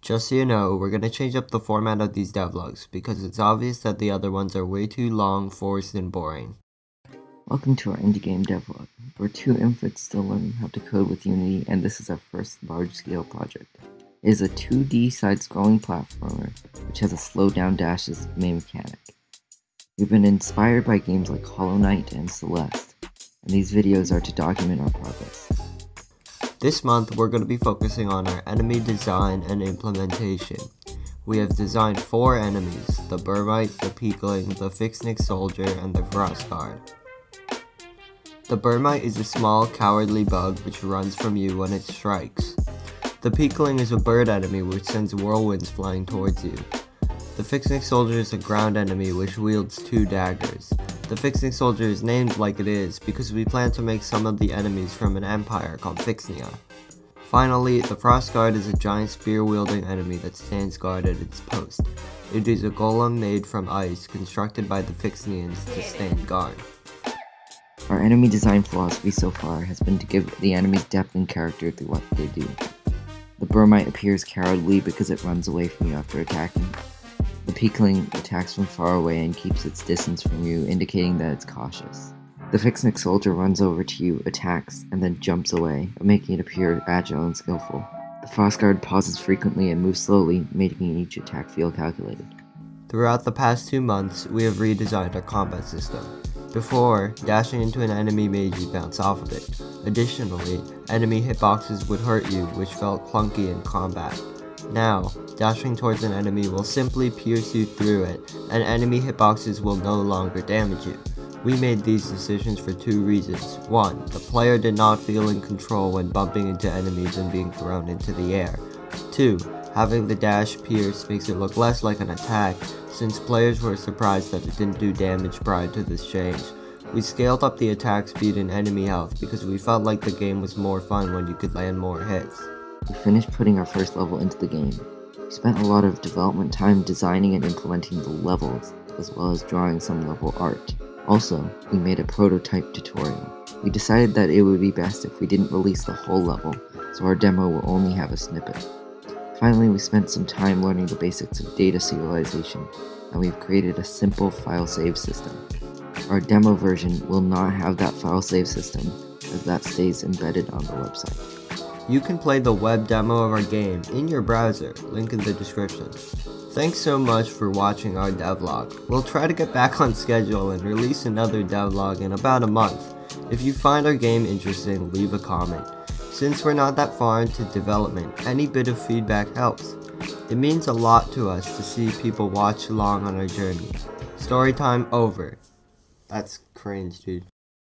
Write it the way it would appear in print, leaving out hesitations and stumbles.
Just so you know, we're going to change up the format of these devlogs because it's obvious that the other ones are way too long, forced, and boring. Welcome to our indie game devlog. We're two infants still learning how to code with Unity, and this is our first large-scale project. It is a 2D side-scrolling platformer, which has a slow-down dash as its main mechanic. We've been inspired by games like Hollow Knight and Celeste, and these videos are to document our progress. This month, we're going to be focusing on our enemy design and implementation. We have designed 4 enemies: the Burmite, the Peakling, the Fixnick Soldier, and the Frost Guard. The Burmite is a small, cowardly bug which runs from you when it strikes. The Peakling is a bird enemy which sends whirlwinds flying towards you. The Fixnick Soldier is a ground enemy which wields 2 daggers. The Fixnick Soldier is named like it is because we plan to make some of the enemies from an empire called Fixnia. Finally, the Frost Guard is a giant spear-wielding enemy that stands guard at its post. It is a golem made from ice constructed by the Fixnians to stand guard. Our enemy design philosophy so far has been to give the enemies depth and character through what they do. The Burmite appears cowardly because it runs away from you after attacking. The Peakling attacks from far away and keeps its distance from you, indicating that it's cautious. The Fixnick Soldier runs over to you, attacks, and then jumps away, making it appear agile and skillful. The Frost Guard pauses frequently and moves slowly, making each attack feel calculated. Throughout the past 2 months, we have redesigned our combat system. Before, dashing into an enemy made you bounce off of it. Additionally, enemy hitboxes would hurt you, which felt clunky in combat. Now, dashing towards an enemy will simply pierce you through it, and enemy hitboxes will no longer damage you. We made these decisions for 2 reasons. 1. The player did not feel in control when bumping into enemies and being thrown into the air. 2. Having the dash pierce makes it look less like an attack, since players were surprised that it didn't do damage prior to this change. We scaled up the attack speed and enemy health because we felt like the game was more fun when you could land more hits. We finished putting our first level into the game. We spent a lot of development time designing and implementing the levels, as well as drawing some level art. Also, we made a prototype tutorial. We decided that it would be best if we didn't release the whole level, so our demo will only have a snippet. Finally, we spent some time learning the basics of data serialization, and we've created a simple file save system. Our demo version will not have that file save system, as that stays embedded on the website. You can play the web demo of our game in your browser, link in the description. Thanks so much for watching our devlog. We'll try to get back on schedule and release another devlog in about a month. If you find our game interesting, leave a comment. Since we're not that far into development, any bit of feedback helps. It means a lot to us to see people watch along on our journey. Storytime over. That's cringe, dude.